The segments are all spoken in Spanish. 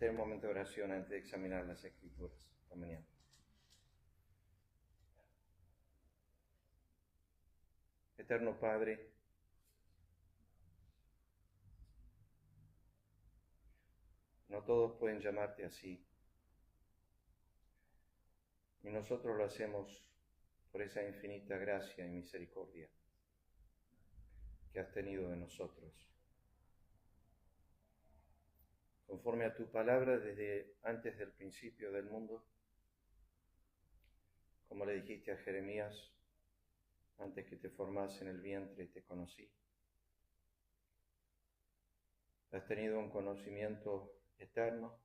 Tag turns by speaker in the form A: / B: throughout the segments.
A: tener un momento de oración antes de examinar las Escrituras esta mañana. Eterno Padre, no todos pueden llamarte así, y nosotros lo hacemos por esa infinita gracia y misericordia que has tenido de nosotros. Conforme a tu palabra desde antes del principio del mundo, como le dijiste a Jeremías, antes que te formase en el vientre te conocí. Has tenido un conocimiento eterno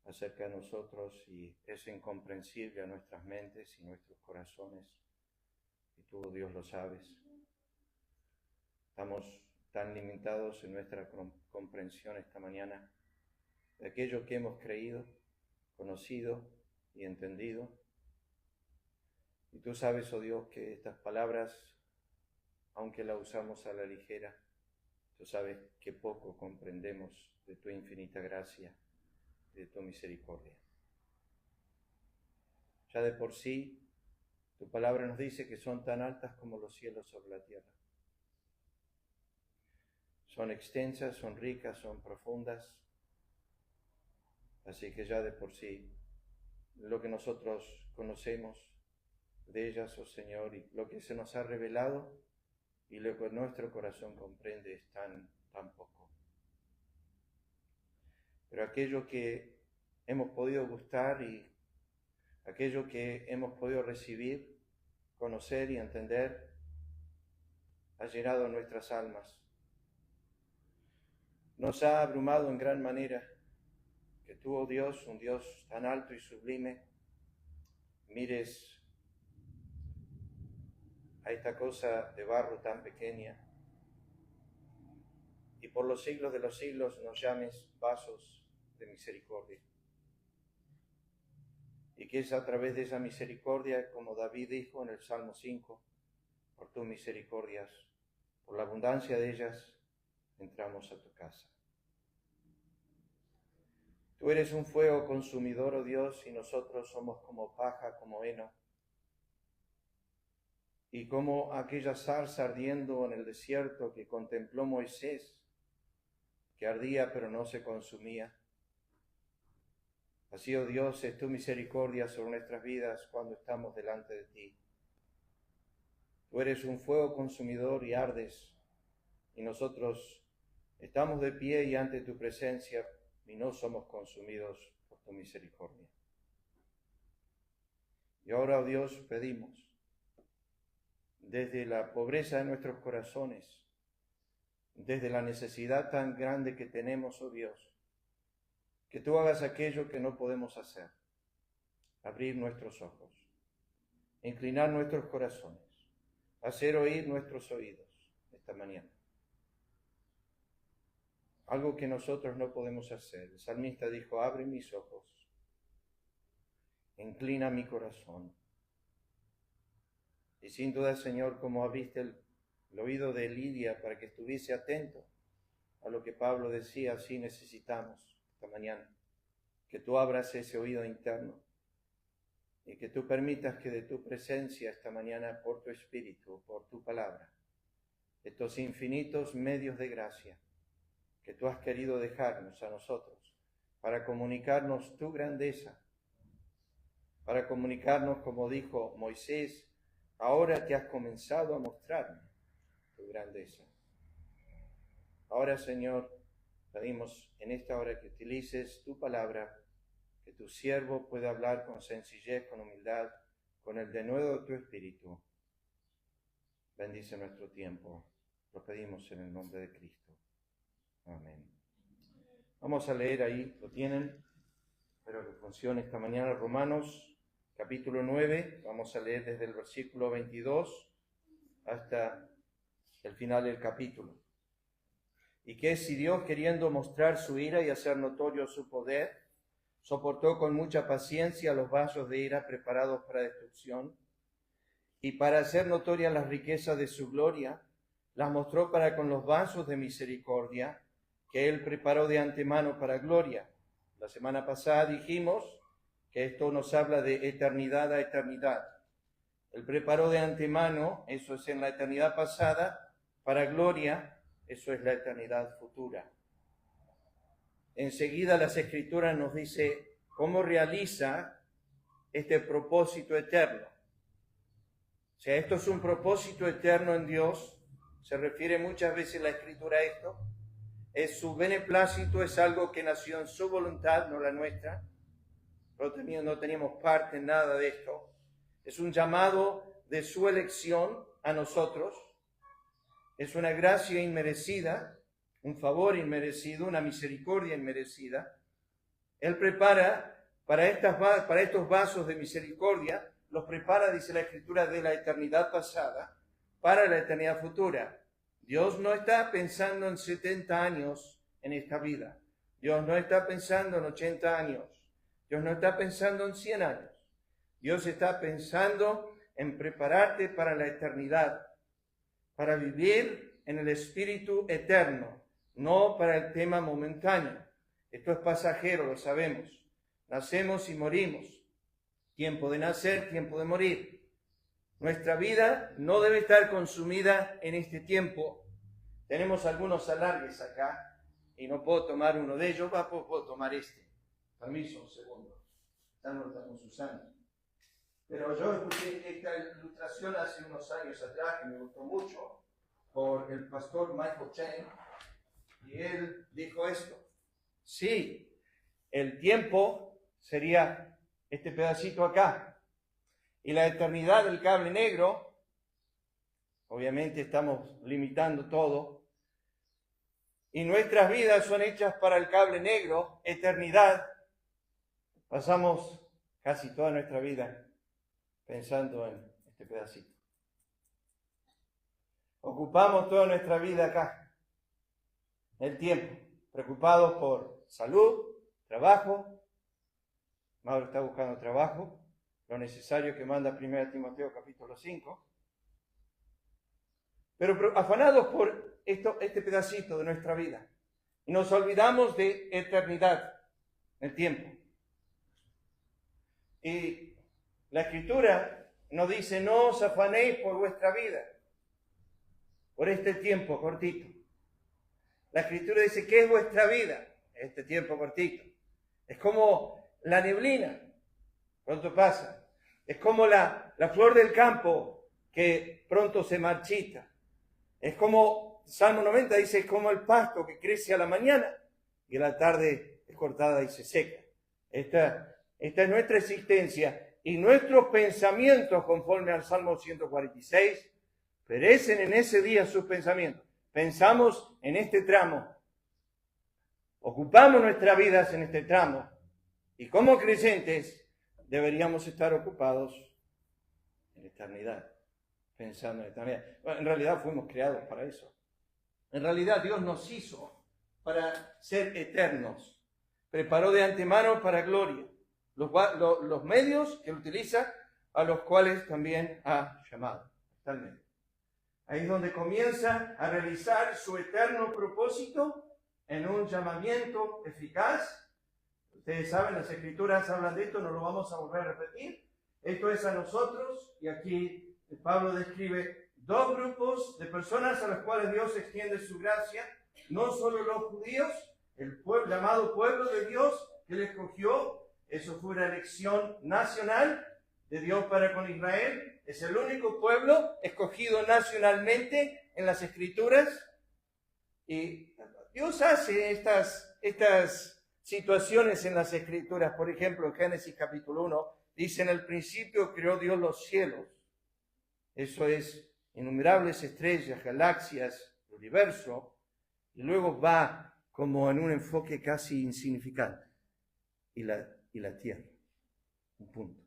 A: acerca de nosotros y es incomprensible a nuestras mentes y nuestros corazones. Y tú, Dios, lo sabes. Estamos tan limitados en nuestra comprensión esta mañana de aquello que hemos creído, conocido y entendido. Y tú sabes, oh Dios, que estas palabras, aunque las usamos a la ligera, tú sabes que poco comprendemos de tu infinita gracia y de tu misericordia. Ya de por sí, tu palabra nos dice que son tan altas como los cielos sobre la tierra. Son extensas, son ricas, son profundas. Así que ya de por sí, lo que nosotros conocemos de ellas, oh Señor, y lo que se nos ha revelado y lo que nuestro corazón comprende es tan poco. Pero aquello que hemos podido gustar y aquello que hemos podido recibir, conocer y entender, ha llenado nuestras almas. Nos ha abrumado en gran manera que tú, oh Dios, un Dios tan alto y sublime, mires a esta cosa de barro tan pequeña y por los siglos de los siglos nos llames vasos de misericordia. Y que es a través de esa misericordia, como David dijo en el Salmo 5, por tus misericordias, por la abundancia de ellas, entramos a tu casa. Tú eres un fuego consumidor, oh Dios, y nosotros somos como paja, como heno. Y como aquella zarza ardiendo en el desierto que contempló Moisés, que ardía pero no se consumía. Así, oh Dios, es tu misericordia sobre nuestras vidas cuando estamos delante de ti. Tú eres un fuego consumidor y ardes, y nosotros estamos de pie y ante tu presencia y no somos consumidos por tu misericordia. Y ahora, oh Dios, pedimos, desde la pobreza de nuestros corazones, desde la necesidad tan grande que tenemos, oh Dios, que tú hagas aquello que no podemos hacer, abrir nuestros ojos, inclinar nuestros corazones, hacer oír nuestros oídos esta mañana. Algo que nosotros no podemos hacer. El salmista dijo, abre mis ojos, inclina mi corazón. Y sin duda, Señor, como abriste el oído de Lidia para que estuviese atento a lo que Pablo decía, así necesitamos esta mañana, que tú abras ese oído interno y que tú permitas que de tu presencia esta mañana, por tu Espíritu, por tu palabra, estos infinitos medios de gracia que tú has querido dejarnos a nosotros para comunicarnos tu grandeza, para comunicarnos, como dijo Moisés, ahora que has comenzado a mostrarme tu grandeza. Ahora, Señor, pedimos en esta hora que utilices tu palabra, que tu siervo pueda hablar con sencillez, con humildad, con el denuedo de tu Espíritu. Bendice nuestro tiempo. Lo pedimos en el nombre de Cristo. Amén. Vamos a leer ahí, lo tienen, espero que funcione esta mañana, Romanos capítulo 9, vamos a leer desde el versículo 22 hasta el final del capítulo. Y que si Dios, queriendo mostrar su ira y hacer notorio su poder, soportó con mucha paciencia los vasos de ira preparados para destrucción, y para hacer notorias las riquezas de su gloria, las mostró para con los vasos de misericordia, que él preparó de antemano para gloria, La semana pasada dijimos que esto nos habla de eternidad a eternidad. Él preparó de antemano, eso es en la eternidad pasada, para gloria, eso es la eternidad futura. Enseguida las Escrituras nos dice cómo realiza este propósito eterno. O sea, esto es un propósito eterno en Dios, se refiere muchas veces la Escritura a esto. Es su beneplácito, es algo que nació en su voluntad, no la nuestra. No teníamos parte en nada de esto. Es un llamado de su elección a nosotros. Es una gracia inmerecida, un favor inmerecido, una misericordia inmerecida. Él prepara para estos vasos de misericordia, los prepara, dice la Escritura, de la eternidad pasada para la eternidad futura. Dios no está pensando en 70 años en esta vida. Dios no está pensando en 80 años. Dios no está pensando en 100 años. Dios está pensando en prepararte para la eternidad, para vivir en el espíritu eterno, no para el tema momentáneo. Esto es pasajero, lo sabemos. Nacemos y morimos. Tiempo de nacer, tiempo de morir. Nuestra vida no debe estar consumida en este tiempo. Tenemos algunos alargues acá y no puedo tomar uno de ellos, puedo tomar este. Permiso, un segundo. Ya no lo estamos usando. Pero yo escuché esta ilustración hace unos años atrás que me gustó mucho por el pastor Michael Chang y él dijo esto. Sí, el tiempo sería este pedacito acá y la eternidad del cable negro, obviamente estamos limitando todo, y nuestras vidas son hechas para el cable negro, eternidad. Pasamos casi toda nuestra vida pensando en este pedacito. Ocupamos toda nuestra vida acá, el tiempo, preocupados por salud, trabajo. Mauro está buscando trabajo, lo necesario que manda 1 Timoteo capítulo 5. Pero afanados por este pedacito de nuestra vida. Y nos olvidamos de eternidad, el tiempo. Y la Escritura nos dice, no os afanéis por vuestra vida, por este tiempo cortito. La Escritura dice, ¿qué es vuestra vida? Este tiempo cortito. Es como la neblina, pronto pasa. Es como la flor del campo que pronto se marchita. Es como, Salmo 90 dice, es como el pasto que crece a la mañana y a la tarde es cortada y se seca. Esta es nuestra existencia y nuestros pensamientos, conforme al Salmo 146, perecen en ese día sus pensamientos. Pensamos en este tramo, ocupamos nuestras vidas en este tramo y como creyentes deberíamos estar ocupados en la eternidad, pensando en la eternidad. Bueno, en realidad fuimos creados para eso. En realidad Dios nos hizo para ser eternos. Preparó de antemano para gloria los medios que utiliza, a los cuales también ha llamado. Ahí es donde comienza a realizar su eterno propósito en un llamamiento eficaz. Ustedes saben, las Escrituras hablan de esto, no lo vamos a volver a repetir. Esto es a nosotros, y aquí Pablo describe dos grupos de personas a las cuales Dios extiende su gracia, no solo los judíos, el llamado pueblo de Dios que le escogió. Eso fue una elección nacional de Dios para con Israel. Es el único pueblo escogido nacionalmente en las Escrituras. Y Dios hace estas situaciones en las Escrituras. Por ejemplo, en Génesis capítulo 1, dice, en el principio creó Dios los cielos. Eso es innumerables estrellas, galaxias, el universo. Y luego va como en un enfoque casi insignificante. Y la tierra. Un punto.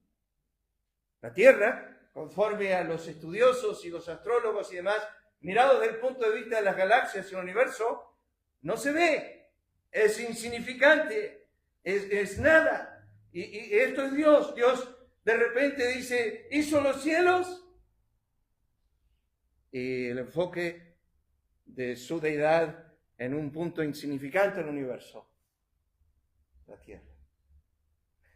A: La tierra, conforme a los estudiosos y los astrólogos y demás, mirados desde el punto de vista de las galaxias y el universo, no se ve. Es insignificante. Es nada. Y esto es Dios. Dios de repente dice, hizo los cielos. Y el enfoque de su deidad en un punto insignificante del universo. La tierra.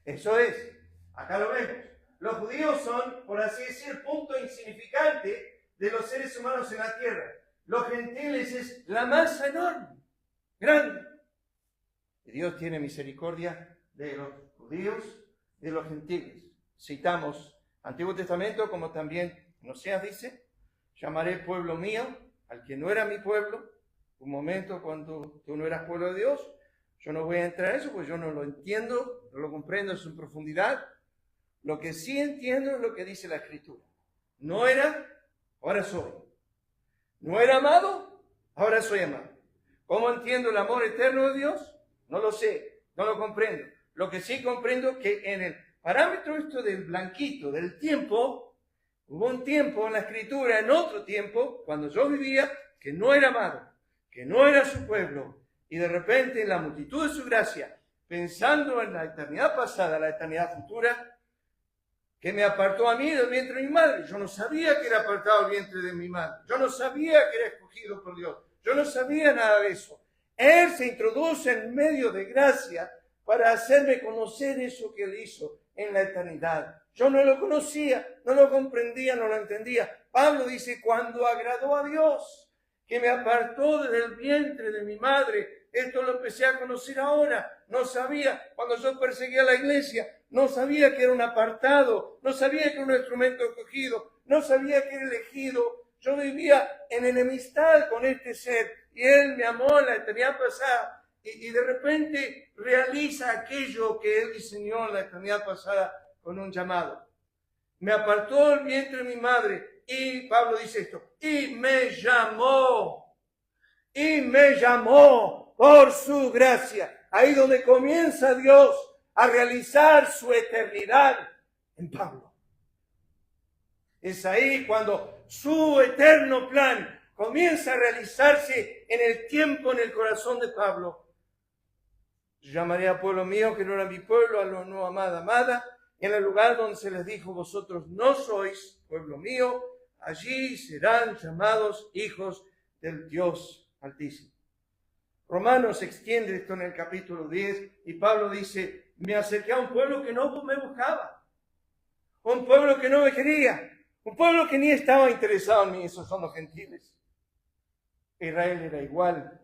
A: Eso es, acá lo vemos. Los judíos son, por así decir, el punto insignificante de los seres humanos en la tierra. Los gentiles es la masa enorme, grande. Y Dios tiene misericordia de los judíos y de los gentiles. Citamos Antiguo Testamento, como también Oseas dice, llamaré pueblo mío al que no era mi pueblo. Un momento cuando tú no eras pueblo de Dios, yo no voy a entrar en eso, pues yo no lo entiendo, no lo comprendo en su profundidad. Lo que sí entiendo es lo que dice la Escritura. No era, ahora soy. No era amado, ahora soy amado. ¿Cómo entiendo el amor eterno de Dios? No lo sé, no lo comprendo. Lo que sí comprendo es que en el parámetro esto del blanquito, del tiempo, hubo un tiempo en la Escritura, en otro tiempo, cuando yo vivía, que no era amado, que no era su pueblo, y de repente en la multitud de su gracia, pensando en la eternidad pasada, la eternidad futura, que me apartó a mí del vientre de mi madre. Yo no sabía que era apartado del vientre de mi madre. Yo no sabía que era escogido por Dios. Yo no sabía nada de eso. Él se introduce en medio de gracia para hacerme conocer eso que Él hizo en la eternidad. Yo no lo conocía, no lo comprendía, no lo entendía. Pablo dice, cuando agradó a Dios, que me apartó del vientre de mi madre, esto lo empecé a conocer ahora. No sabía, cuando yo perseguía a la iglesia, no sabía que era un apartado, no sabía que era un instrumento escogido, no sabía que era elegido. Yo vivía en enemistad con este ser y Él me amó en la eternidad pasada y de repente realiza aquello que Él diseñó en la eternidad pasada con un llamado. Me apartó del vientre de mi madre y Pablo dice esto, y me llamó por su gracia. Ahí donde comienza Dios a realizar su eternidad en Pablo. Es ahí cuando su eterno plan comienza a realizarse en el tiempo, en el corazón de Pablo. Yo llamaré a pueblo mío que no era mi pueblo, a lo no amada, en el lugar donde se les dijo, vosotros no sois pueblo mío, allí serán llamados hijos del Dios Altísimo. Romanos extiende esto en el capítulo 10 y Pablo dice, me acerqué a un pueblo que no me buscaba, un pueblo que no me quería, un pueblo que ni estaba interesado en mí, esos son los gentiles. Israel era igual,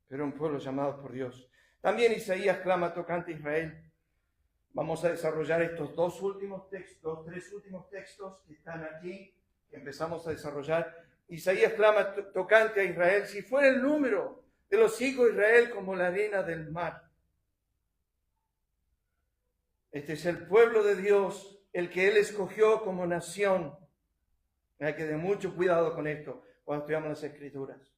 A: pero un pueblo llamado por Dios. También Isaías clama tocante a Israel. Vamos a desarrollar estos tres últimos textos que están aquí, que empezamos a desarrollar. Isaías clama tocante a Israel, si fuera el número de los hijos de Israel como la arena del mar. Este es el pueblo de Dios, el que Él escogió como nación. Hay que tener mucho cuidado con esto cuando estudiamos las Escrituras.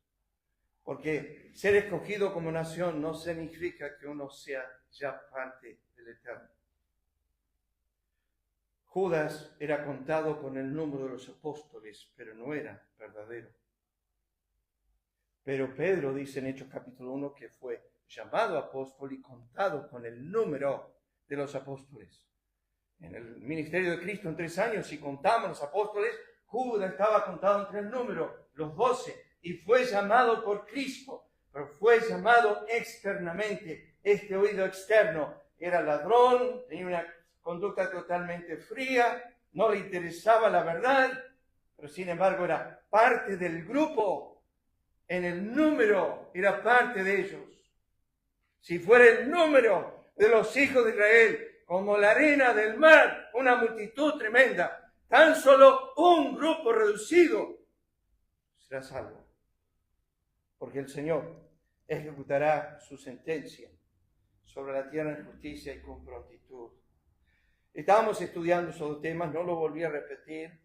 A: Porque ser escogido como nación no significa que uno sea ya parte del Eterno. Judas era contado con el número de los apóstoles, pero no era verdadero. Pero Pedro dice en Hechos capítulo 1 que fue llamado apóstol y contado con el número de los apóstoles. En el ministerio de Cristo en 3 años, si contamos los apóstoles, Judas estaba contado entre el número, los 12, y fue llamado por Cristo, pero fue llamado externamente. Este oído externo era ladrón, tenía una conducta totalmente fría, no le interesaba la verdad, pero sin embargo era parte del grupo. En el número era parte de ellos. Si fuera el número de los hijos de Israel como la arena del mar, una multitud tremenda, tan solo un grupo reducido será salvo. Porque el Señor ejecutará su sentencia sobre la tierra en justicia y con prontitud. Estábamos estudiando esos dos temas, no lo volví a repetir,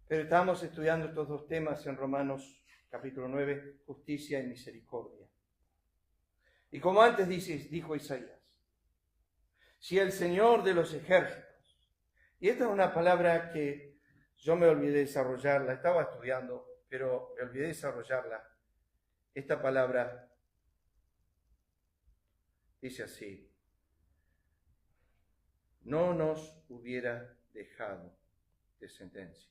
A: pero estábamos estudiando estos dos temas en Romanos capítulo 9, justicia y misericordia. Y como antes dijo Isaías, si el Señor de los ejércitos, y esta es una palabra que yo me olvidé desarrollarla, estaba estudiando, pero me olvidé desarrollarla. Esta palabra dice así, no nos hubiera dejado de sentencia.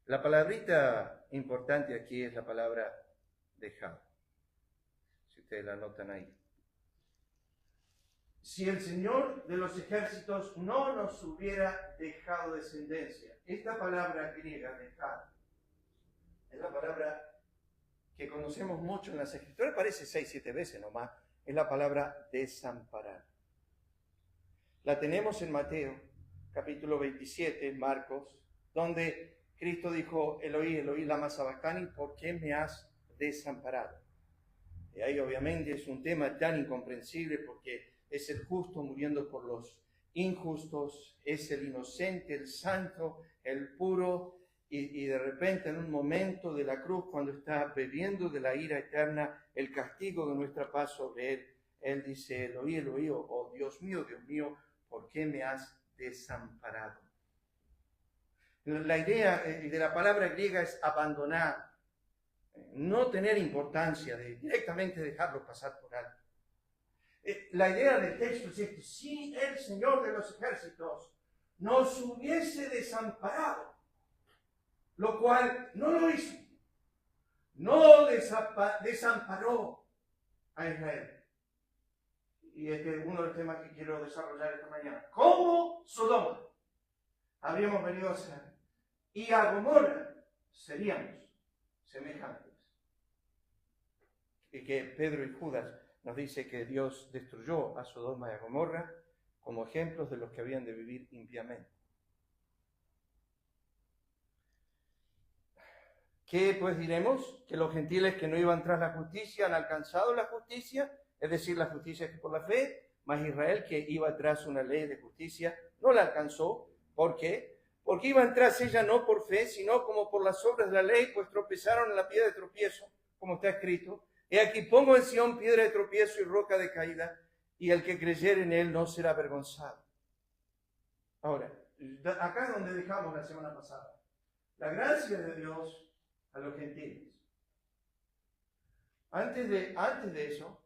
A: La palabrita importante aquí es la palabra dejado. Si ustedes la anotan ahí. si el Señor de los ejércitos no nos hubiera dejado descendencia. Esta palabra griega, dejar, es la palabra que conocemos mucho en las Escrituras, aparece 6-7 veces nomás, es la palabra desamparar. La tenemos en Mateo, capítulo 27, Marcos, donde Cristo dijo, Eloí, Eloí, lama sabactani, ¿por qué me has desamparado? Y ahí obviamente es un tema tan incomprensible porque es el justo muriendo por los injustos, es el inocente, el santo, el puro, y de repente en un momento de la cruz, cuando está bebiendo de la ira eterna, el castigo de nuestra paz sobre él, él dice, Eloí, Eloí, oh Dios mío, ¿por qué me has desamparado? La idea de la palabra griega es abandonar, no tener importancia, directamente dejarlo pasar por alto. La idea del texto es esto: si el Señor de los ejércitos nos hubiese desamparado, lo cual no lo hizo, no desamparó a Israel. Y este es uno de los temas que quiero desarrollar esta mañana. ¿Cómo Sodoma habríamos venido a ser? Y a Gomorra seríamos semejantes. Y que Pedro y Judas nos dice que Dios destruyó a Sodoma y a Gomorra como ejemplos de los que habían de vivir impíamente. ¿Qué pues diremos? Que los gentiles que no iban tras la justicia han alcanzado la justicia, es decir, la justicia que es por la fe, mas Israel, que iba tras una ley de justicia, no la alcanzó. ¿Por qué? Porque iban tras ella no por fe, sino como por las obras de la ley, pues tropezaron en la piedra de tropiezo, como está escrito. He aquí pongo en Sión piedra de tropiezo y roca de caída, y el que creyere en él no será avergonzado. Ahora, acá es donde dejamos la semana pasada. La gracia de Dios a los gentiles. Antes de eso,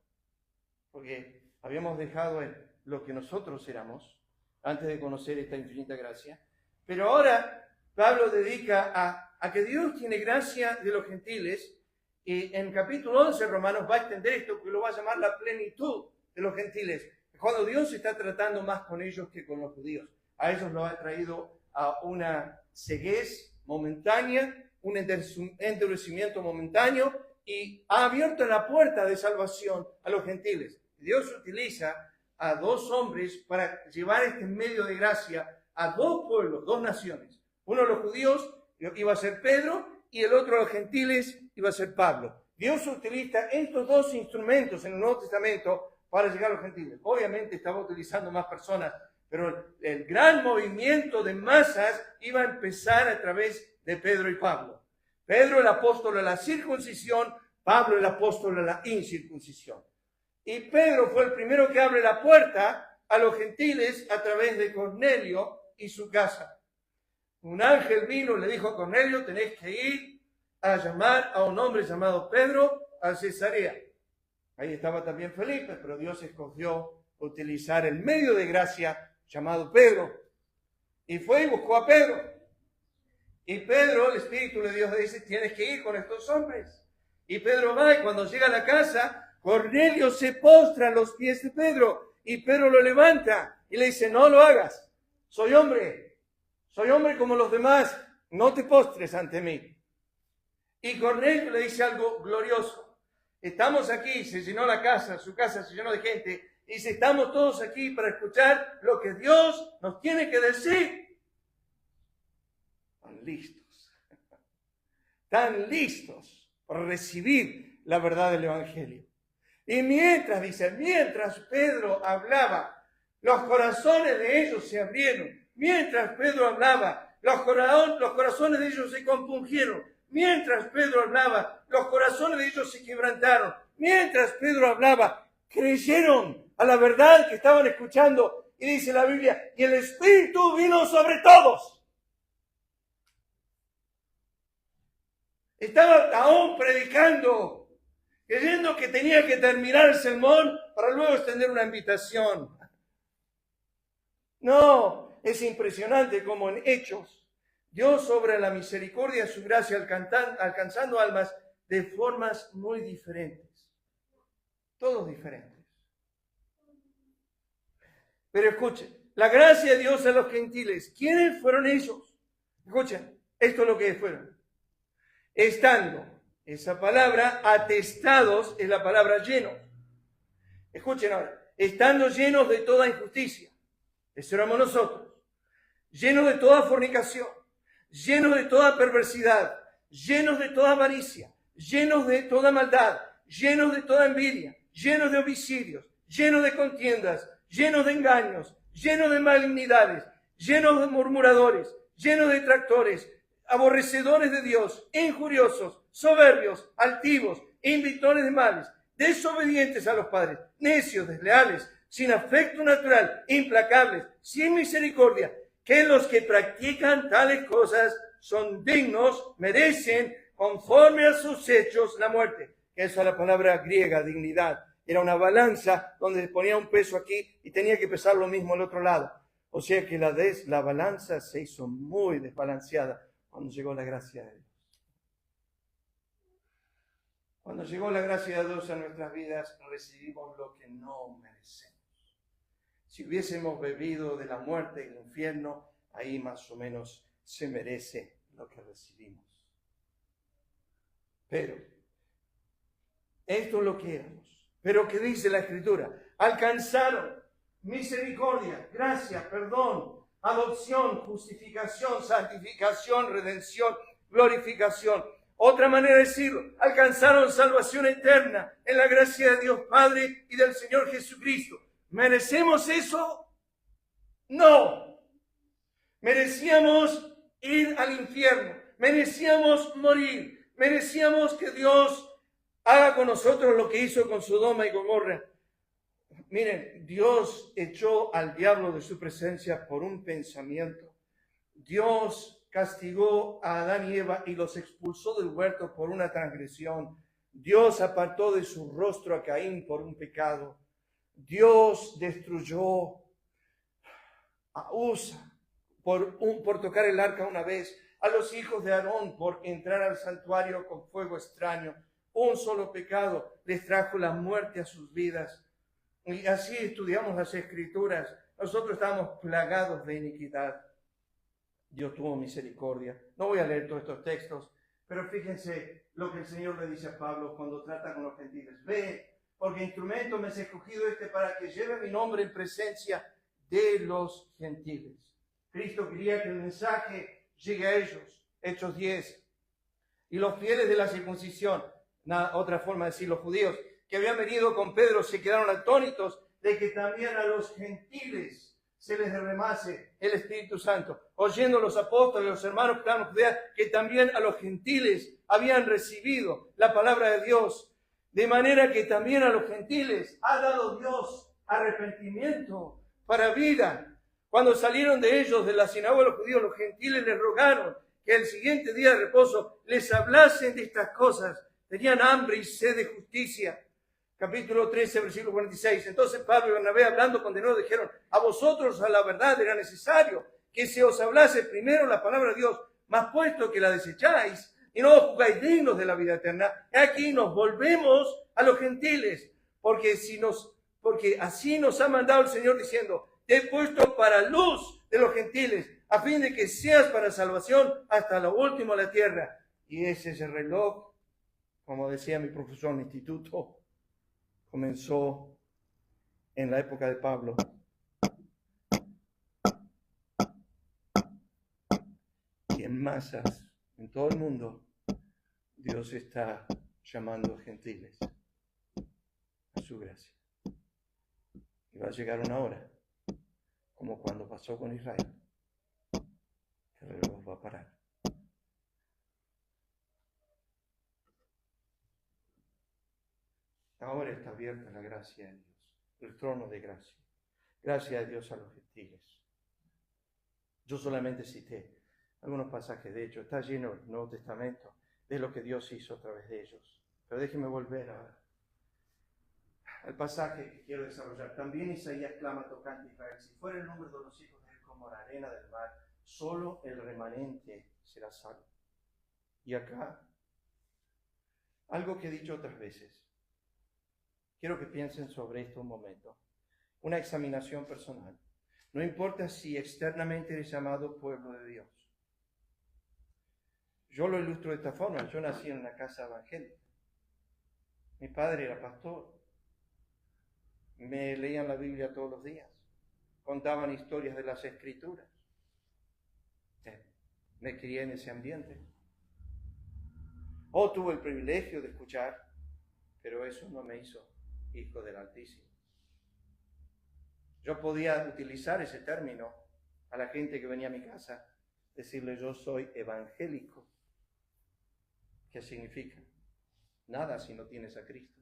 A: porque habíamos dejado en lo que nosotros éramos, antes de conocer esta infinita gracia, pero ahora Pablo dedica a que Dios tiene gracia de los gentiles, y en capítulo 11 Romanos va a extender esto, que lo va a llamar la plenitud de los gentiles, cuando Dios está tratando más con ellos que con los judíos. A ellos lo ha traído a una ceguez momentánea, un endurecimiento momentáneo, y ha abierto la puerta de salvación a los gentiles. Dios utiliza a dos hombres para llevar este medio de gracia a dos pueblos, dos naciones. Uno de los judíos iba a ser Pedro y el otro de los gentiles iba a ser Pablo. Dios utiliza estos dos instrumentos en el Nuevo Testamento para llegar a los gentiles. Obviamente estaba utilizando más personas, pero el gran movimiento de masas iba a empezar a través de Pedro y Pablo. Pedro el apóstol de la circuncisión, Pablo el apóstol de la incircuncisión. Y Pedro fue el primero que abre la puerta a los gentiles a través de Cornelio y su casa. Un ángel vino y le dijo a Cornelio, tenés que ir a llamar a un hombre llamado Pedro a Cesarea. Ahí estaba también Felipe, pero Dios escogió utilizar el medio de gracia llamado Pedro. Y fue y buscó a Pedro. Y Pedro, el Espíritu de Dios le dice, tienes que ir con estos hombres. Y Pedro va, y cuando llega a la casa, Cornelio se postra a los pies de Pedro. Y Pedro lo levanta y le dice, no lo hagas. Soy hombre como los demás. No te postres ante mí. Y Cornelio le dice algo glorioso. Estamos aquí, se llenó la casa, su casa se llenó de gente. Y dice, estamos todos aquí para escuchar lo que Dios nos tiene que decir. Tan listos para recibir la verdad del Evangelio. Y mientras Pedro hablaba, los corazones de ellos se abrieron. Mientras Pedro hablaba, los corazones de ellos se compungieron. Mientras Pedro hablaba, los corazones de ellos se quebrantaron. Mientras Pedro hablaba, creyeron a la verdad que estaban escuchando. Y dice la Biblia, y el Espíritu vino sobre todos. Estaba aún predicando, creyendo que tenía que terminar el sermón para luego extender una invitación. No, es impresionante como en Hechos Dios obra la misericordia de su gracia alcanzando almas de formas muy diferentes. Todos diferentes. Pero escuchen, la gracia de Dios a los gentiles. ¿Quiénes fueron ellos? Escuchen, esto es lo que fueron. Estando, esa palabra, atestados, es la palabra llenos. Escuchen ahora, estando llenos de toda injusticia. Eso éramos nosotros. Llenos de toda fornicación, llenos de toda perversidad, llenos de toda avaricia, llenos de toda maldad, llenos de toda envidia, llenos de homicidios, llenos de contiendas, llenos de engaños, llenos de malignidades, llenos de murmuradores, llenos de detractores, aborrecedores de Dios, injuriosos, soberbios, altivos, invitores de males, desobedientes a los padres, necios, desleales, sin afecto natural, implacables, sin misericordia, que los que practican tales cosas son dignos, merecen, conforme a sus hechos, la muerte. Esa es la palabra griega, dignidad. Era una balanza donde ponía un peso aquí y tenía que pesar lo mismo al otro lado. O sea que la balanza se hizo muy desbalanceada cuando llegó la gracia de Dios. Cuando llegó la gracia de Dios a nuestras vidas, recibimos lo que no merecemos. Si hubiésemos bebido de la muerte y el infierno, ahí más o menos se merece lo que recibimos. Pero, esto es lo que éramos. Pero ¿qué dice la Escritura? Alcanzaron misericordia, gracia, perdón, adopción, justificación, santificación, redención, glorificación. Otra manera de decirlo, alcanzaron salvación eterna en la gracia de Dios Padre y del Señor Jesucristo. ¿Merecemos eso? No. Merecíamos ir al infierno, merecíamos morir, merecíamos que Dios haga con nosotros lo que hizo con Sodoma y Gomorra. Miren, Dios echó al diablo de su presencia por un pensamiento. Dios castigó a Adán y Eva y los expulsó del huerto por una transgresión. Dios apartó de su rostro a Caín por un pecado. Dios destruyó a Usa por tocar el arca una vez, a los hijos de Aarón por entrar al santuario con fuego extraño. Un solo pecado les trajo la muerte a sus vidas. Y así estudiamos las Escrituras. Nosotros estábamos plagados de iniquidad. Dios tuvo misericordia. No voy a leer todos estos textos, pero fíjense lo que el Señor le dice a Pablo cuando trata con los gentiles. Ve, porque instrumento me has escogido para que lleve mi nombre en presencia de los gentiles. Cristo quería que el mensaje llegue a ellos. Hechos 10. Y los fieles de la circuncisión, otra forma de decir los judíos, que habían venido con Pedro, se quedaron atónitos de que también a los gentiles se les derramase el Espíritu Santo. Oyendo los apóstoles, los hermanos que estaban en Judea, que también a los gentiles habían recibido la palabra de Dios. De manera que también a los gentiles ha dado Dios arrepentimiento para vida. Cuando salieron de ellos, de la sinagoga de los judíos, los gentiles les rogaron que el siguiente día de reposo les hablasen de estas cosas. Tenían hambre y sed de justicia. Capítulo 13, versículo 46. Entonces Pablo y Bernabé, hablando con denuedo, dijeron: a vosotros a la verdad era necesario que se os hablase primero la palabra de Dios, mas puesto que la desecháis y no os juzgáis dignos de la vida eterna, aquí nos volvemos a los gentiles, porque así nos ha mandado el Señor diciendo: te he puesto para luz de los gentiles, a fin de que seas para salvación hasta lo último de la tierra. Y ese es el reloj, como decía mi profesor en el instituto, comenzó en la época de Pablo. Y en masas, en todo el mundo, Dios está llamando gentiles a su gracia. Y va a llegar una hora, como cuando pasó con Israel, que el reloj va a parar. Ahora está abierta la gracia de Dios, el trono de gracia. Gracia de Dios a los gentiles. Yo solamente cité algunos pasajes, de hecho, está lleno el Nuevo Testamento de lo que Dios hizo a través de ellos. Pero déjenme volver al pasaje que quiero desarrollar. También Isaías clama tocante a Israel: si fuera el número de los hijos de él como la arena del mar, solo el remanente será salvo. Y acá, algo que he dicho otras veces. Quiero que piensen sobre esto un momento. una examinación personal. No importa si externamente eres llamado pueblo de Dios. Yo lo ilustro de esta forma. Yo nací en una casa evangélica. Mi padre era pastor. Me leían la Biblia todos los días. Contaban historias de las Escrituras. Me crié en ese ambiente. Tuve el privilegio de escuchar, pero eso no me hizo hijo del Altísimo. Yo podía utilizar ese término a la gente que venía a mi casa, decirle yo soy evangélico. ¿Qué significa? Nada si no tienes a Cristo.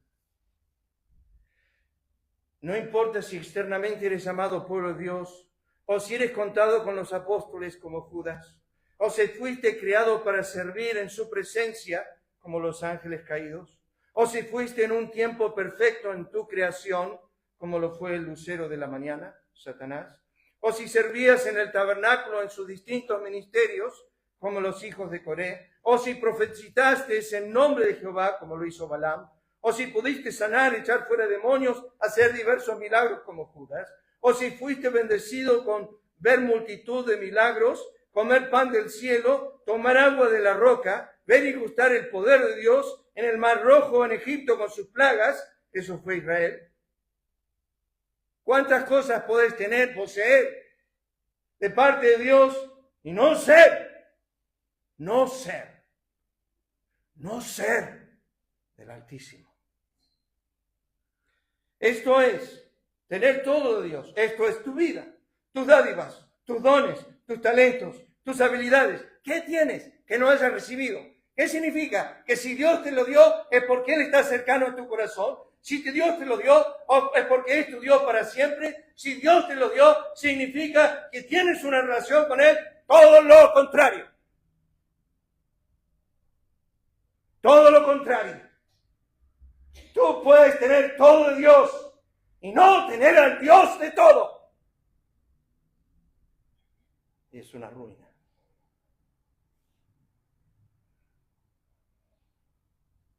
A: No importa si externamente eres llamado pueblo de Dios, o si eres contado con los apóstoles como Judas, o si fuiste creado para servir en su presencia como los ángeles caídos, o si fuiste en un tiempo perfecto en tu creación, como lo fue el lucero de la mañana, Satanás, o si servías en el tabernáculo en sus distintos ministerios, como los hijos de Coré, o si profetizaste en nombre de Jehová, como lo hizo Balaam, o si pudiste sanar, echar fuera demonios, hacer diversos milagros como Judas, o si fuiste bendecido con ver multitud de milagros, comer pan del cielo, tomar agua de la roca, ver y gustar el poder de Dios en el Mar Rojo, en Egipto con sus plagas. Eso fue Israel. ¿Cuántas cosas podés tener, poseer de parte de Dios y no ser del Altísimo? Esto es tener todo de Dios. Esto es tu vida, tus dádivas, tus dones, tus talentos, tus habilidades. ¿Qué tienes que no hayas recibido? ¿Qué significa? Que si Dios te lo dio es porque Él está cercano a tu corazón. Si Dios te lo dio es porque es tu Dios para siempre. Si Dios te lo dio significa que tienes una relación con Él. Todo lo contrario. Todo lo contrario. Tú puedes tener todo de Dios y no tener al Dios de todo. Y es una ruina.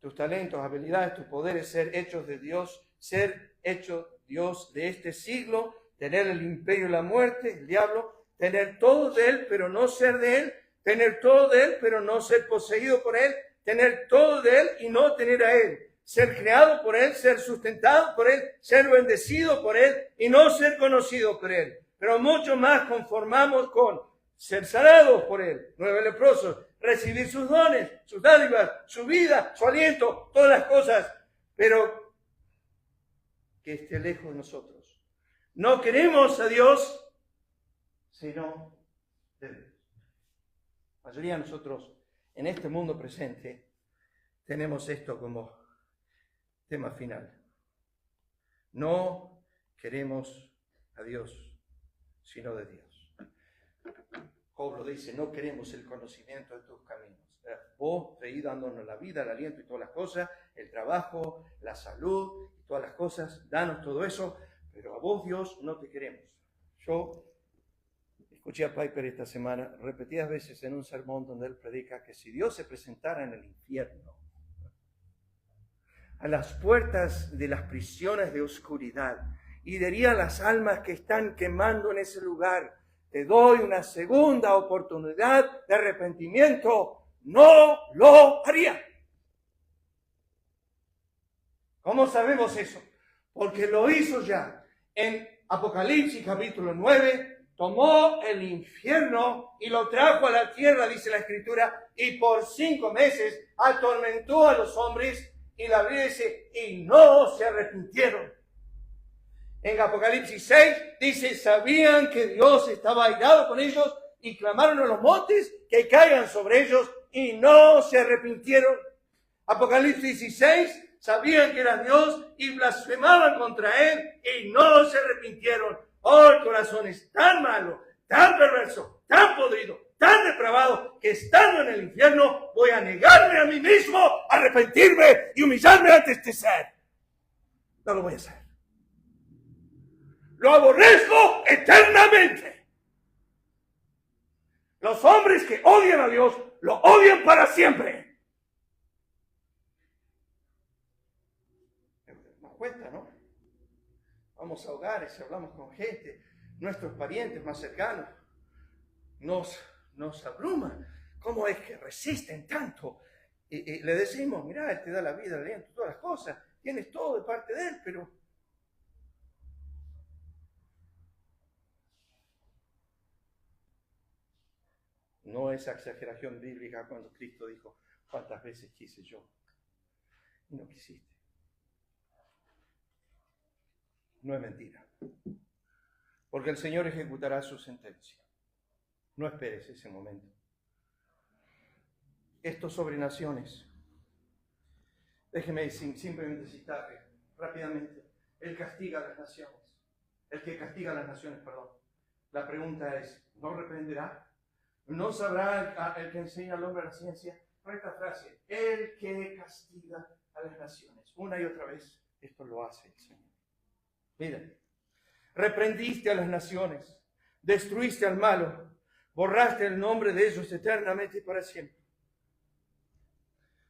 A: Tus talentos, habilidades, tus poderes, ser hechos de Dios, ser hecho Dios de este siglo, tener el imperio de la muerte, el diablo, tener todo de Él, pero no ser de Él, tener todo de Él, pero no ser poseído por Él, tener todo de Él y no tener a Él, ser creado por Él, ser sustentado por Él, ser bendecido por Él y no ser conocido por Él. Pero mucho más conformamos con ser sanados por Él, 9 leprosos, recibir sus dones, sus dádivas, su vida, su aliento, todas las cosas, pero que esté lejos de nosotros. No queremos a Dios, sino de Dios. La mayoría de nosotros en este mundo presente tenemos esto como tema final. No queremos a Dios, sino de Dios. Job lo dice, no queremos el conocimiento de tus caminos. Vos seguís dándonos la vida, el aliento y todas las cosas, el trabajo, la salud y todas las cosas, danos todo eso, pero a vos, Dios, no te queremos. Yo escuché a Piper esta semana repetidas veces en un sermón donde él predica que si Dios se presentara en el infierno, a las puertas de las prisiones de oscuridad, y diría a las almas que están quemando en ese lugar, te doy una segunda oportunidad de arrepentimiento, no lo haría. ¿Cómo sabemos eso? Porque lo hizo ya. En Apocalipsis capítulo 9, tomó el infierno y lo trajo a la tierra, dice la Escritura, y por 5 meses atormentó a los hombres, y la Biblia dice, y no se arrepintieron. En Apocalipsis 6 dice, sabían que Dios estaba airado con ellos y clamaron a los montes que caigan sobre ellos y no se arrepintieron. Apocalipsis 16, sabían que era Dios y blasfemaban contra Él y no se arrepintieron. Oh, el corazón es tan malo, tan perverso, tan podrido, tan depravado, que estando en el infierno voy a negarme a mí mismo, arrepentirme y humillarme ante este ser. No lo voy a hacer. Lo aborrezco eternamente. Los hombres que odian a Dios, lo odian para siempre. Nos cuesta, ¿no? vamos a hogares, hablamos con gente, nuestros parientes más cercanos, nos abruma. ¿Cómo es que resisten tanto? Y le decimos, mira, Él te da la vida, el aliento, todas las cosas, tienes todo de parte de Él, pero no es exageración bíblica cuando Cristo dijo, ¿cuántas veces quise yo? Y no quisiste. No es mentira. Porque el Señor ejecutará su sentencia. No esperes ese momento. Esto sobre naciones. Déjeme simplemente citarle rápidamente. Él castiga a las naciones. El que castiga a las naciones, perdón. La pregunta es, ¿no reprenderá? ¿No sabrá el que enseña al hombre la ciencia? Por esta frase, el que castiga a las naciones. Una y otra vez, esto lo hace el Señor. Miren, reprendiste a las naciones, destruiste al malo, borraste el nombre de ellos eternamente y para siempre.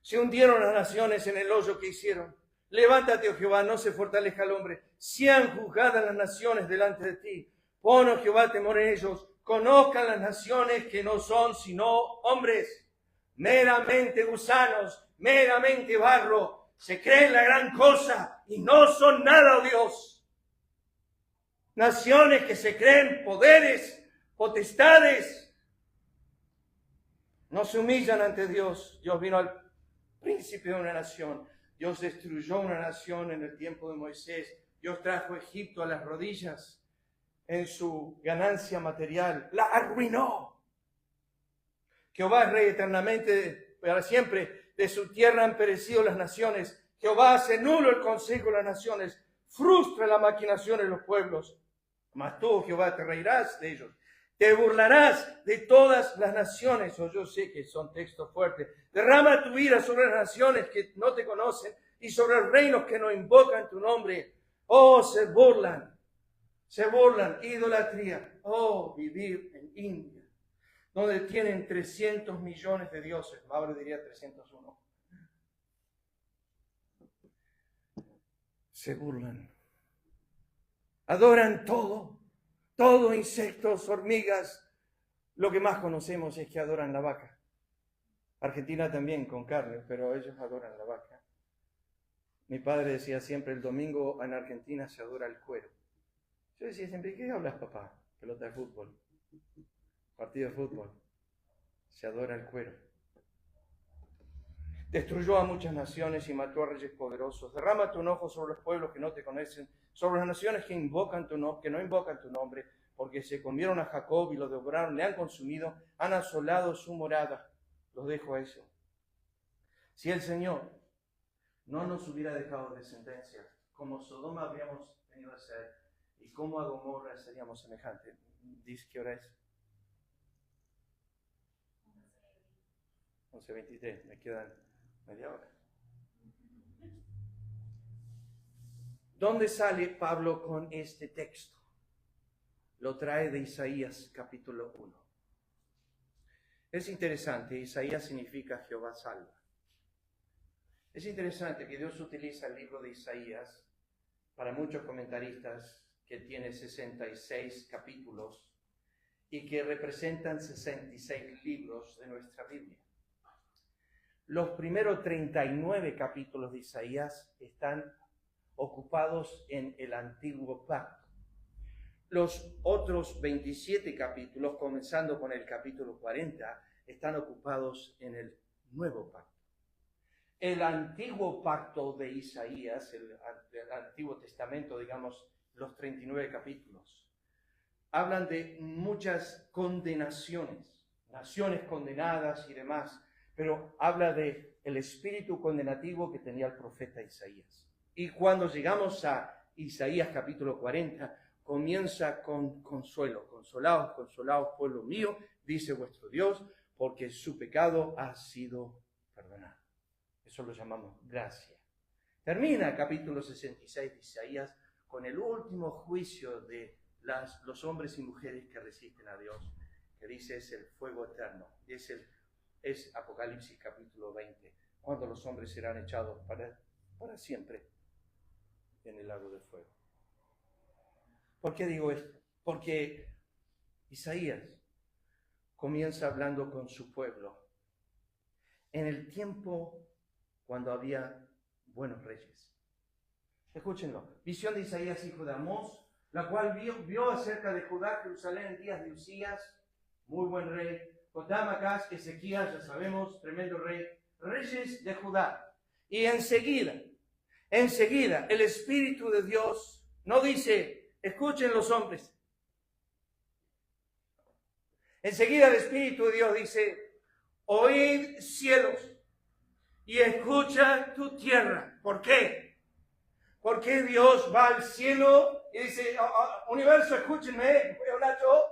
A: Se hundieron las naciones en el hoyo que hicieron. Levántate, oh Jehová, no se fortalezca el hombre. Sean juzgadas las naciones delante de ti. Pon, oh Jehová, temor en ellos. Conozcan las naciones que no son sino hombres, meramente gusanos, meramente barro. Se creen la gran cosa y no son nada, oh Dios. Naciones que se creen poderes, potestades, no se humillan ante Dios. Dios vino al príncipe de una nación. Dios destruyó una nación en el tiempo de Moisés. Dios trajo a Egipto a las rodillas en su ganancia material. La arruinó. Jehová es rey eternamente, para siempre. De su tierra han perecido las naciones. Jehová hace nulo el consejo de las naciones. Frustra la maquinación de los pueblos. Mas tú, Jehová, te reirás de ellos. Te burlarás de todas las naciones. Yo sé que son textos fuertes. Derrama tu ira sobre las naciones que no te conocen y sobre los reinos que no invocan tu nombre. Oh, se burlan, idolatría. Oh, vivir en India, donde tienen 300 millones de dioses. Pablo diría 301. Se burlan. Adoran todo, insectos, hormigas. Lo que más conocemos es que adoran la vaca. Argentina también con carne, pero ellos adoran la vaca. Mi padre decía siempre, el domingo en Argentina se adora el cuero. Yo decía siempre, ¿qué hablas, papá? Pelota de fútbol, partido de fútbol. Se adora el cuero. Destruyó a muchas naciones y mató a reyes poderosos. Derrama tu enojo sobre los pueblos que no te conocen, sobre las naciones que no invocan tu nombre, porque se comieron a Jacob y lo devoraron, le han consumido, han asolado su morada. Los dejo a eso. Si el Señor no nos hubiera dejado de sentencia, como Sodoma habríamos tenido a ser, y como a Gomorra seríamos semejantes. ¿Dice qué hora es? 11:23, me quedan media hora. ¿Dónde sale Pablo con este texto? Lo trae de Isaías capítulo 1. Es interesante, Isaías significa Jehová salva. Es interesante que Dios utiliza el libro de Isaías para muchos comentaristas que tiene 66 capítulos y que representan 66 libros de nuestra Biblia. Los primeros 39 capítulos de Isaías están ocupados en el Antiguo Pacto. Los otros 27 capítulos, comenzando con el capítulo 40, están ocupados en el Nuevo Pacto. El Antiguo Pacto de Isaías, el Antiguo Testamento, digamos, los 39 capítulos, hablan de muchas condenaciones, naciones condenadas y demás, pero habla de el espíritu condenativo que tenía el profeta Isaías. Y cuando llegamos a Isaías capítulo 40, comienza con consuelo. Consolaos, consolaos, pueblo mío, dice vuestro Dios, porque su pecado ha sido perdonado. Eso lo llamamos gracia. Termina el capítulo 66 de Isaías con el último juicio de los hombres y mujeres que resisten a Dios, que dice es el fuego eterno. Es Apocalipsis capítulo 20, cuando los hombres serán echados para siempre en el lago de fuego. ¿Por qué digo esto? Porque Isaías comienza hablando con su pueblo en el tiempo cuando había buenos reyes. Escúchenlo. Visión de Isaías, hijo de Amós, la cual vio acerca de Judá, Jerusalén en días de Usías, muy buen rey, Jotam, Acaz, Ezequías, ya sabemos, tremendo rey, reyes de Judá. Y enseguida, el Espíritu de Dios no dice, escuchen los hombres. Enseguida el Espíritu de Dios dice, oíd cielos y escucha tu tierra. ¿Por qué? Porque Dios va al cielo y dice, universo, escúchenme, voy a hablar yo.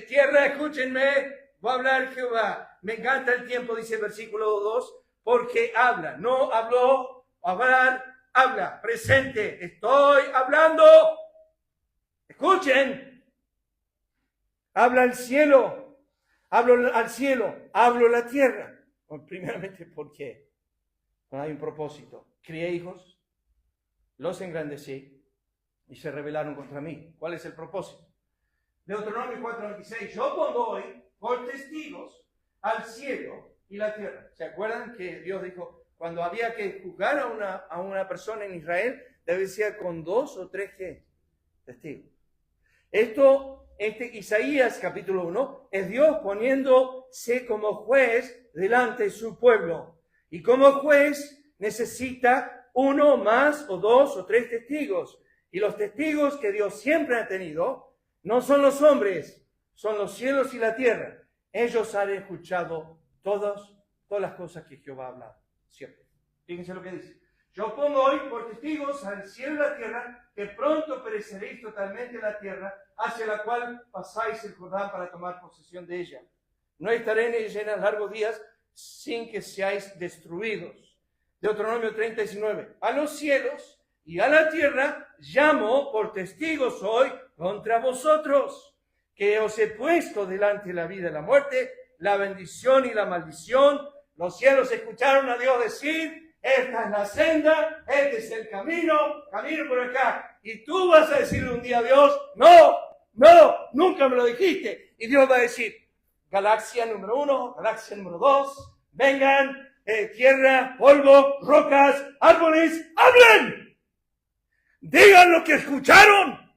A: Tierra, escúchenme, voy a hablar Jehová. Me encanta el tiempo, dice el versículo 2, porque habla. No habló, hablar, habla, presente. Estoy hablando. Escuchen. Habla al cielo, hablo al cielo, hablo la tierra. Bueno, primeramente, ¿por qué? No hay un propósito. Crié hijos, los engrandecí y se rebelaron contra mí. ¿Cuál es el propósito? Deuteronomio 4:26. Yo pongo hoy por testigos al cielo y la tierra. ¿Se acuerdan que Dios dijo, cuando había que juzgar a una persona en Israel, debe ser con 2 o 3 ¿qué? Testigos? Isaías capítulo 1 es Dios poniéndose como juez delante de su pueblo. Y como juez necesita 1 más o 2 o 3 testigos. Y los testigos que Dios siempre ha tenido no son los hombres, son los cielos y la tierra. Ellos han escuchado todas las cosas que Jehová ha hablado. Siempre. Fíjense lo que dice. Yo pongo hoy por testigos al cielo y la tierra, que pronto pereceréis totalmente la tierra, hacia la cual pasáis el Jordán para tomar posesión de ella. No estaré en ella en largos días, sin que seáis destruidos. Deuteronomio 30:19. A los cielos y a la tierra llamo por testigos hoy contra vosotros, que os he puesto delante la vida y la muerte, la bendición y la maldición. Los cielos escucharon a Dios decir, esta es la senda, este es el camino por acá. Y tú vas a decirle un día a Dios, no, nunca me lo dijiste. Y Dios va a decir, galaxia número 1, galaxia número 2, vengan, tierra, polvo, rocas, árboles, hablen. Digan lo que escucharon.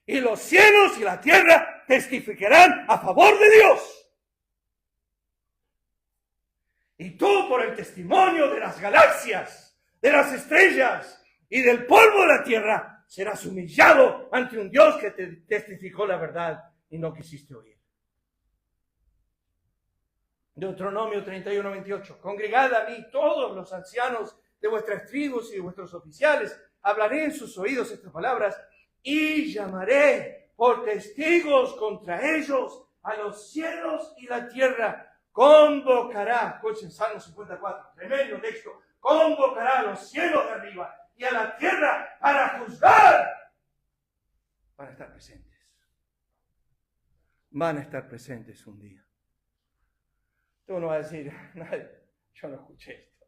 A: Y los cielos y la tierra testificarán a favor de Dios. Y tú, por el testimonio de las galaxias, de las estrellas y del polvo de la tierra, serás humillado ante un Dios que te testificó la verdad y no quisiste oír. Deuteronomio 31:28. Congregad a mí todos los ancianos de vuestras tribus y de vuestros oficiales. Hablaré en sus oídos estas palabras y llamaré por testigos contra ellos a los cielos y la tierra. Convocará, escuchen Salmo 54, tremendo texto, convocará a los cielos de arriba y a la tierra para juzgar. Van a estar presentes. Van a estar presentes un día. Tú no vas a decir, nadie, yo no escuché esto.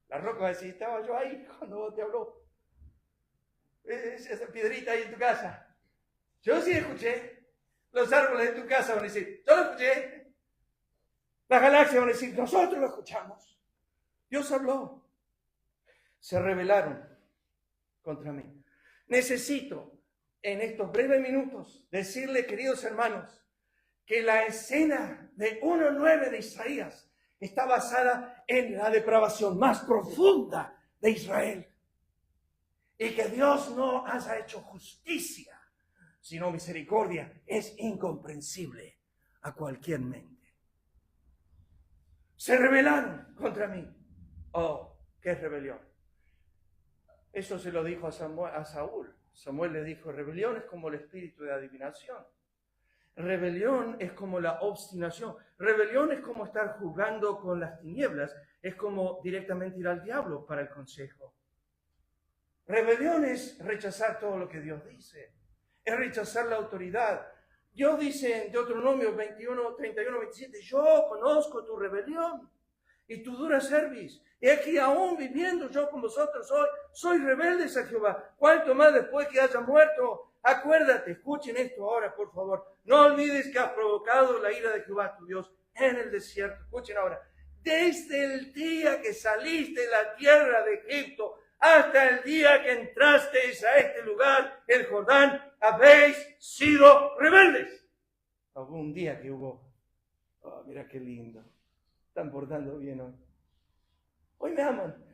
A: La roca va a decir, estaba yo ahí cuando vos te habló. Esa piedrita ahí en tu casa. Yo sí escuché. Los árboles de tu casa van a decir, yo lo escuché. Las galaxias van a decir, nosotros lo escuchamos. Dios habló. Se rebelaron contra mí. Necesito en estos breves minutos decirle, queridos hermanos, que la escena de 1:9 de Isaías está basada en la depravación más profunda de Israel. Y que Dios no haya hecho justicia, sino misericordia, es incomprensible a cualquier mente. Se rebelaron contra mí. Oh, qué rebelión. Eso se lo dijo a Saúl. Samuel le dijo, rebelión es como el espíritu de adivinación. Rebelión es como la obstinación. Rebelión es como estar jugando con las tinieblas. Es como directamente ir al diablo para el consejo. Rebelión es rechazar todo lo que Dios dice. Es rechazar la autoridad. Dios dice en Deuteronomio 31:27, yo conozco tu rebelión y tu dura cerviz. Y aquí aún viviendo yo con vosotros hoy, sois rebeldes a Jehová. ¿Cuánto más después que haya muerto? Acuérdate, escuchen esto ahora, por favor. No olvides que has provocado la ira de Jehová, tu Dios, en el desierto. Escuchen ahora. Desde el día que saliste de la tierra de Egipto hasta el día que entrasteis a este lugar, el Jordán, habéis sido rebeldes. Hubo un día que hubo, mira qué lindo, están portando bien hoy. Hoy me aman,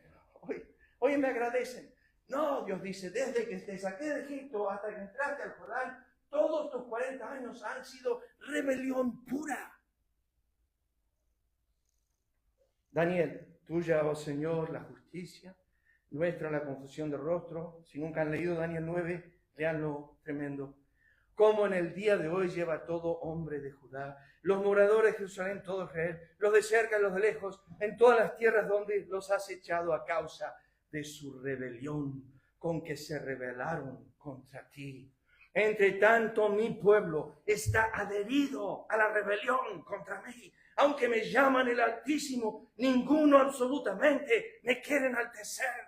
A: hoy me agradecen. No, Dios dice, desde que te saqué de Egipto hasta que entraste al Jordán, todos tus 40 años han sido rebelión pura. Daniel, tuya, oh Señor, la justicia, nuestra la confusión de rostro. Si nunca han leído Daniel 9, leanlo, tremendo. Como en el día de hoy lleva todo hombre de Judá, los moradores de Jerusalén, todo Israel, los de cerca y los de lejos, en todas las tierras donde los has echado a causa de su rebelión, con que se rebelaron contra ti. Entre tanto, mi pueblo está adherido a la rebelión contra mí. Aunque me llaman el Altísimo, ninguno absolutamente me quiere enaltecer.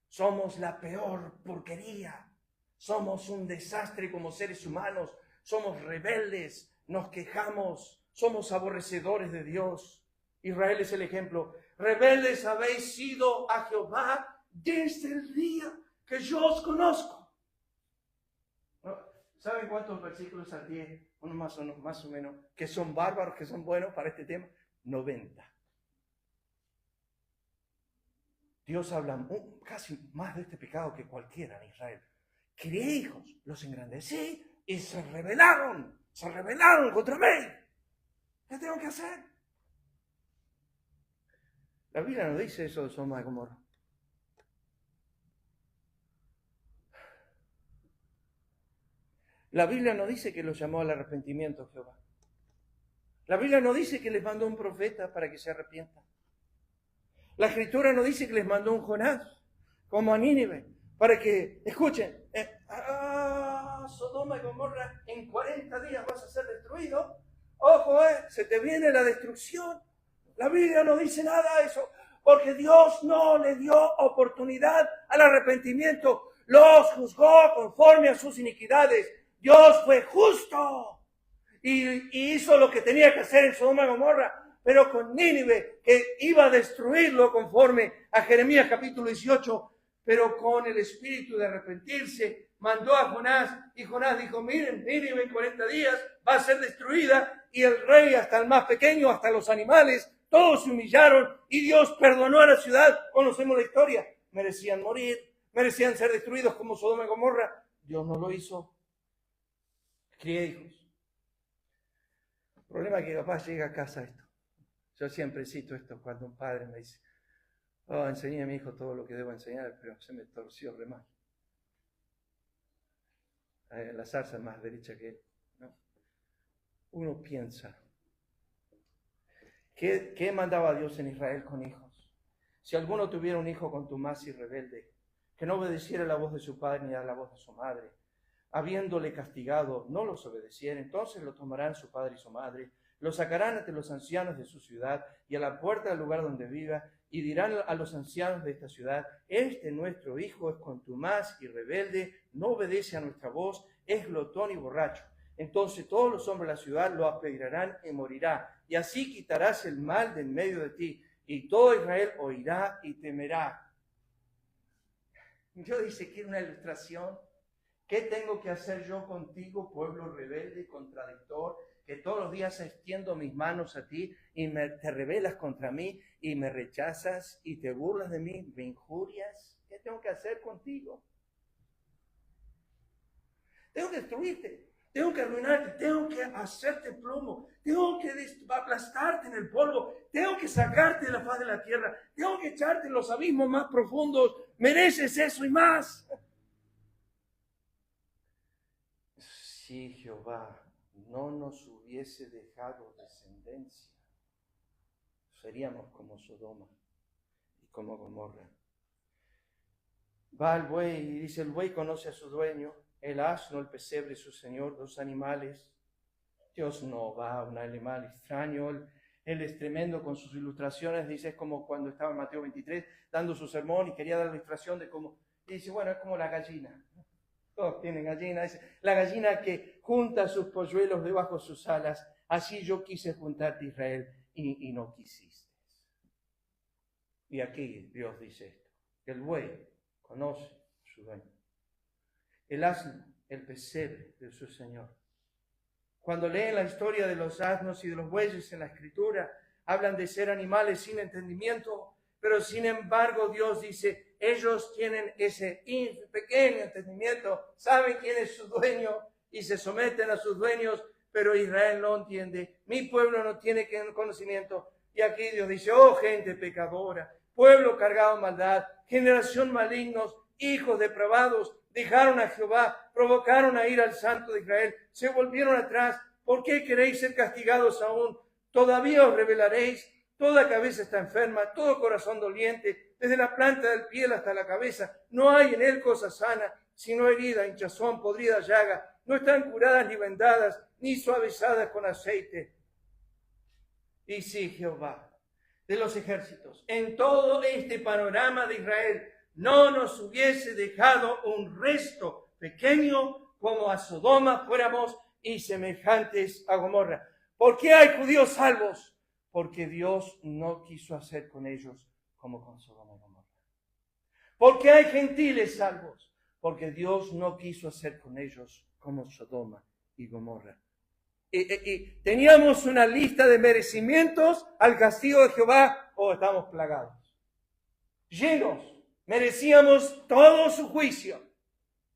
A: Somos la peor porquería. Somos un desastre como seres humanos. Somos rebeldes, nos quejamos, somos aborrecedores de Dios. Israel es el ejemplo. Rebeldes habéis sido a Jehová desde el día que yo os conozco. ¿Saben cuántos versículos al día? Uno más o menos, que son bárbaros, que son buenos para este tema. 90. Dios habla casi más de este pecado que cualquiera en Israel. Crié hijos, los engrandecí y se rebelaron contra mí. ¿Qué tengo que hacer? La Biblia no dice eso de Sodoma y Gomorra. La Biblia no dice que los llamó al arrepentimiento Jehová. La Biblia no dice que les mandó un profeta para que se arrepientan. La Escritura no dice que les mandó un Jonás, como a Nínive, para que, escuchen, Sodoma y Gomorra, en 40 días vas a ser destruido. Ojo, se te viene la destrucción. La Biblia no dice nada de eso, porque Dios no le dio oportunidad al arrepentimiento. Los juzgó conforme a sus iniquidades. Dios fue justo y hizo lo que tenía que hacer en Sodoma y Gomorra, pero con Nínive, que iba a destruirlo conforme a Jeremías capítulo 18, pero con el espíritu de arrepentirse, mandó a Jonás, y Jonás dijo, miren, Nínive en 40 días va a ser destruida, y el rey, hasta el más pequeño, hasta los animales, todos se humillaron, y Dios perdonó a la ciudad. Conocemos la historia, merecían morir, merecían ser destruidos como Sodoma y Gomorra. Dios no lo hizo. Crié hijos. El problema es que papá llega a casa esto. Yo siempre cito esto cuando un padre me dice, enseñé a mi hijo todo lo que debo enseñar, pero se me torció re mal. La zarza es más derecha que él, ¿no? Uno piensa, ¿qué mandaba Dios en Israel con hijos? Si alguno tuviera un hijo contumaz y rebelde, que no obedeciera la voz de su padre ni a la voz de su madre, habiéndole castigado, no los obedeciera, entonces lo tomarán su padre y su madre, lo sacarán ante los ancianos de su ciudad y a la puerta del lugar donde viva, y dirán a los ancianos de esta ciudad, este nuestro hijo es contumaz y rebelde, no obedece a nuestra voz, es glotón y borracho. Entonces todos los hombres de la ciudad lo apedrearán y morirá, y así quitarás el mal de en medio de ti, y todo Israel oirá y temerá. Yo dice, quiero una ilustración. ¿Qué tengo que hacer yo contigo, pueblo rebelde, contradictor, que todos los días extiendo mis manos a ti y te rebelas contra mí y me rechazas y te burlas de mí, me injurias? ¿Qué tengo que hacer contigo? Tengo que destruirte, tengo que arruinarte, tengo que hacerte plomo, tengo que aplastarte en el polvo, tengo que sacarte de la faz de la tierra, tengo que echarte en los abismos más profundos. Mereces eso y más. Si Jehová no nos hubiese dejado descendencia, seríamos como Sodoma y como Gomorra. Va el buey y dice, el buey conoce a su dueño, el asno, el pesebre, su señor, dos animales. Dios no va a un animal extraño. Él es tremendo con sus ilustraciones. Dice, es como cuando estaba en Mateo 23 dando su sermón y quería dar la ilustración de cómo, y dice, bueno, es como la gallina. Todos tienen gallina. Dice, la gallina que junta sus polluelos debajo de sus alas. Así yo quise juntarte, Israel, y no quisiste. Y aquí Dios dice esto. El buey conoce a su dueño. El asno, el pesebre de su Señor. Cuando leen la historia de los asnos y de los bueyes en la Escritura, hablan de ser animales sin entendimiento, pero sin embargo Dios dice, ellos tienen ese pequeño entendimiento, saben quién es su dueño y se someten a sus dueños, pero Israel no entiende, mi pueblo no tiene conocimiento. Y aquí Dios dice, oh gente pecadora, pueblo cargado de maldad, generación malignos, hijos depravados, dejaron a Jehová, provocaron a ir al Santo de Israel, se volvieron atrás. ¿Por qué queréis ser castigados aún? Todavía os rebelaréis. Toda cabeza está enferma, todo corazón doliente, desde la planta del pie hasta la cabeza. No hay en él cosa sana, sino herida, hinchazón, podrida llaga. No están curadas ni vendadas, ni suavizadas con aceite. Y sí, Jehová de los ejércitos, en todo este panorama de Israel, no nos hubiese dejado un resto pequeño como a Sodoma fuéramos y semejantes a Gomorra. ¿Por qué hay judíos salvos? Porque Dios no quiso hacer con ellos como con Sodoma y Gomorra. ¿Por qué hay gentiles salvos? Porque Dios no quiso hacer con ellos como Sodoma y Gomorra. Y teníamos una lista de merecimientos al castigo de Jehová, o estamos plagados. Llenos. Merecíamos todo su juicio.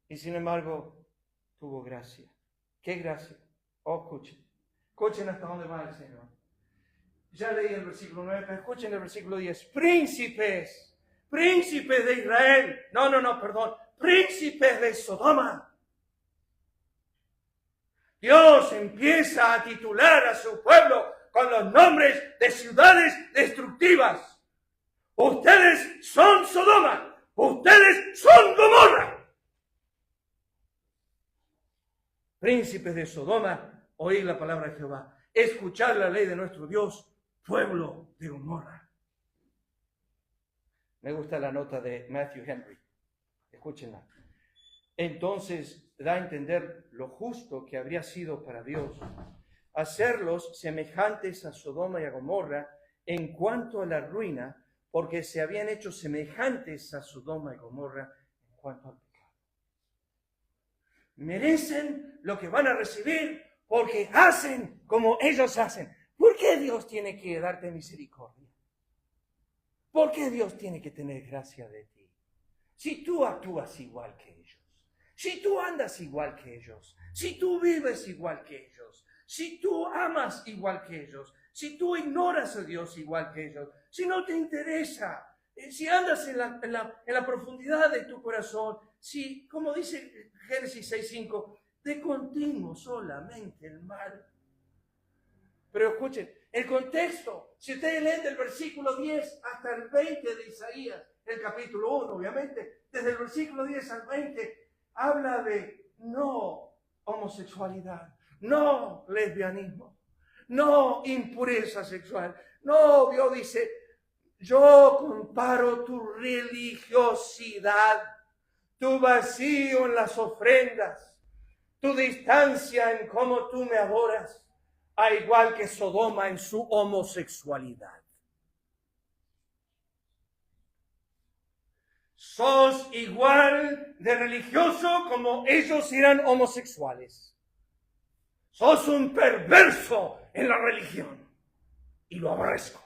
A: Y sin embargo, tuvo gracia. ¿Qué gracia? Oh, escuchen. Escuchen hasta dónde va el Señor. Ya leí el versículo 9, pero escuchen el versículo 10. Príncipes de Israel. Perdón. Príncipes de Sodoma. Dios empieza a titular a su pueblo con los nombres de ciudades destructivas. Ustedes son Sodoma, ustedes son Gomorra. Príncipes de Sodoma, oíd la palabra de Jehová. Escuchad la ley de nuestro Dios, pueblo de Gomorra. Me gusta la nota de Matthew Henry. Escúchenla. Entonces da a entender lo justo que habría sido para Dios hacerlos semejantes a Sodoma y a Gomorra en cuanto a la ruina, porque se habían hecho semejantes a Sodoma y Gomorra en cuanto al pecado. Merecen lo que van a recibir porque hacen como ellos hacen. ¿Por qué Dios tiene que darte misericordia? ¿Por qué Dios tiene que tener gracia de ti? Si tú actúas igual que ellos, si tú andas igual que ellos, si tú vives igual que ellos, si tú amas igual que ellos, si tú ignoras a Dios igual que ellos, si no te interesa, si andas en la profundidad de tu corazón, si, como dice Génesis 6:5, de continuo solamente el mal. Pero escuchen, el contexto, si ustedes leen del versículo 10 hasta el 20 de Isaías, el capítulo 1, obviamente, desde el versículo 10 al 20, habla de no homosexualidad, no lesbianismo, no impureza sexual. No, Dios dice, yo comparo tu religiosidad, tu vacío en las ofrendas, tu distancia en cómo tú me adoras, a igual que Sodoma en su homosexualidad. Sos igual de religioso como ellos eran homosexuales. Sos un perverso en la religión. Y lo aborrezco.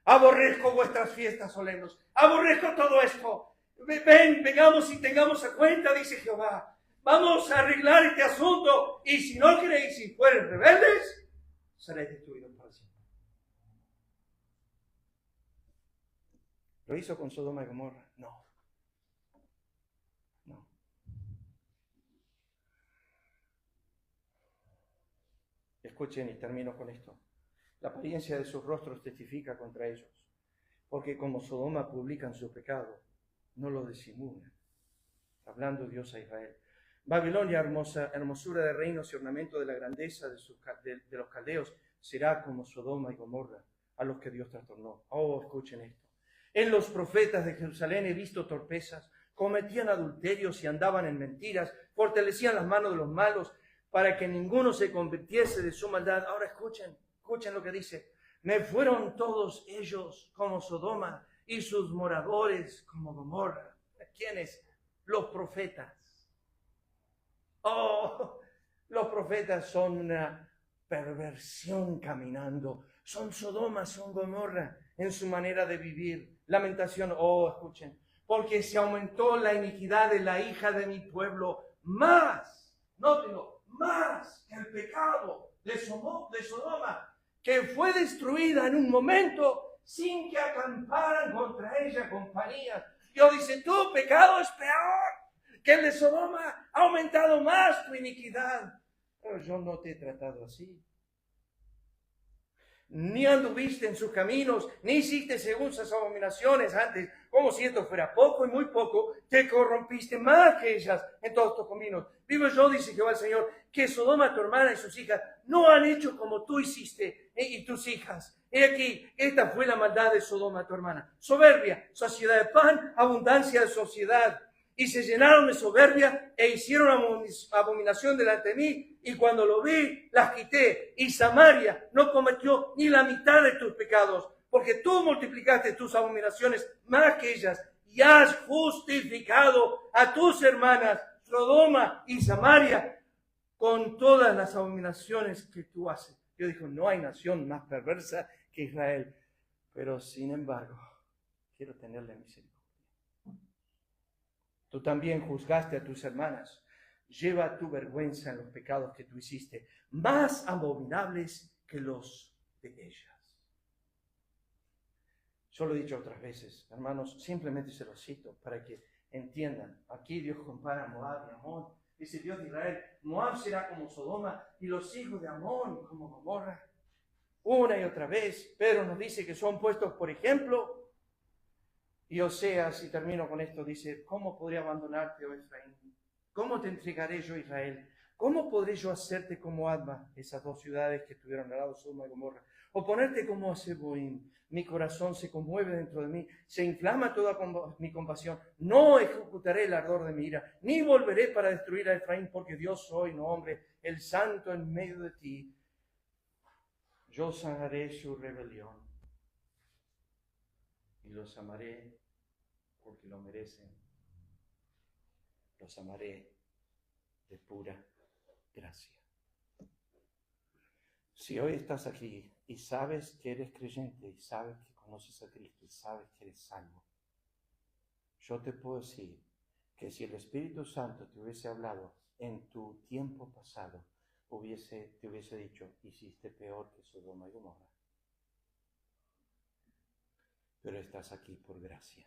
A: Aborrezco vuestras fiestas solemnes. Aborrezco todo esto. Vengamos y tengamos a cuenta, dice Jehová. Vamos a arreglar este asunto. Y si no queréis y fueren rebeldes, seréis destruidos para siempre. ¿Lo hizo con Sodoma y Gomorra? No. Escuchen y termino con esto. La apariencia de sus rostros testifica contra ellos, porque como Sodoma publican su pecado, no lo disimulan. Hablando Dios a Israel. Babilonia, hermosura de reinos y ornamento de la grandeza de los caldeos, será como Sodoma y Gomorra, a los que Dios trastornó. Oh, escuchen esto. En los profetas de Jerusalén he visto torpezas, cometían adulterios y andaban en mentiras, fortalecían las manos de los malos para que ninguno se convirtiese de su maldad. Ahora escuchen lo que dice. Me fueron todos ellos como Sodoma y sus moradores como Gomorra. ¿Quiénes? Los profetas. Oh, los profetas son una perversión caminando. Son Sodoma, son Gomorra en su manera de vivir. Lamentación, oh, escuchen. Porque se aumentó la iniquidad de la hija de mi pueblo más, nótenlo, más que el pecado de Sodoma, que fue destruida en un momento sin que acamparan contra ella compañías. Dios dice, tu pecado es peor que el de Sodoma, ha aumentado más tu iniquidad. Pero yo no te he tratado así. Ni anduviste en sus caminos, ni hiciste según sus abominaciones antes, como si esto fuera poco y muy poco, te corrompiste más que ellas en todos tus caminos. Vivo yo, dice Jehová el Señor, que Sodoma, tu hermana y sus hijas, no han hecho como tú hiciste y tus hijas. He aquí, esta fue la maldad de Sodoma, tu hermana. Soberbia, sociedad de pan, abundancia de sociedad. Y se llenaron de soberbia e hicieron abominación delante de mí. Y cuando lo vi, las quité. Y Samaria no cometió ni la mitad de tus pecados, porque tú multiplicaste tus abominaciones más que ellas. Y has justificado a tus hermanas, Sodoma y Samaria, con todas las abominaciones que tú haces. Yo digo, no hay nación más perversa que Israel. Pero sin embargo, quiero tenerle misericordia. Tú también juzgaste a tus hermanas. Lleva tu vergüenza en los pecados que tú hiciste, más abominables que los de ellas. Yo lo he dicho otras veces, hermanos, simplemente se los cito para que entiendan. Aquí Dios compara a Moab y Amón. Dice Dios de Israel, Moab será como Sodoma y los hijos de Amón como Gomorra. Una y otra vez, Pedro nos dice que son puestos por ejemplo. Y Oseas, y termino con esto, dice, ¿cómo podré abandonarte, oh Efraín? ¿Cómo te entregaré yo, Israel? ¿Cómo podré yo hacerte como Adma, esas dos ciudades que estuvieron al lado de Sodoma y Gomorra? O ponerte como Zeboim. Mi corazón se conmueve dentro de mí, se inflama toda mi compasión. No ejecutaré el ardor de mi ira, ni volveré para destruir a Efraín, porque Dios soy, no hombre, el santo en medio de ti. Yo sanaré su rebelión y los amaré porque lo merecen. Los amaré de pura gracia. Si hoy estás aquí y sabes que eres creyente y sabes que conoces a Cristo y sabes que eres salvo, yo te puedo decir que si el Espíritu Santo te hubiese hablado en tu tiempo pasado, te hubiese dicho, hiciste peor que Sodoma y Gomorra. Pero estás aquí por gracia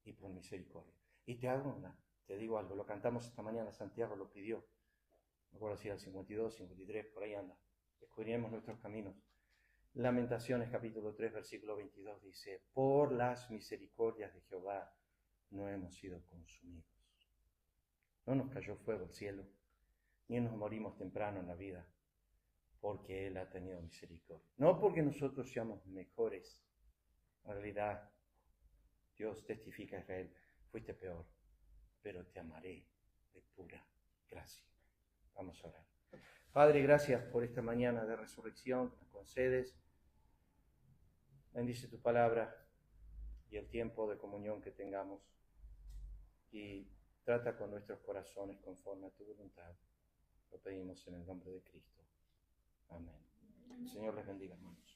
A: y por misericordia. Y te digo algo, lo cantamos esta mañana, Santiago lo pidió. No me acuerdo si era el 52, 53, por ahí anda. Escudriñemos nuestros caminos. Lamentaciones capítulo 3, versículo 22 dice, por las misericordias de Jehová no hemos sido consumidos. No nos cayó fuego del cielo, ni nos morimos temprano en la vida, porque Él ha tenido misericordia. No porque nosotros seamos mejores. En realidad, Dios testifica a Israel, fuiste peor, pero te amaré de pura gracia. Vamos a orar. Padre, gracias por esta mañana de resurrección que nos concedes. Bendice tu palabra y el tiempo de comunión que tengamos. Y trata con nuestros corazones conforme a tu voluntad. Lo pedimos en el nombre de Cristo. Amén. El Señor les bendiga, hermanos.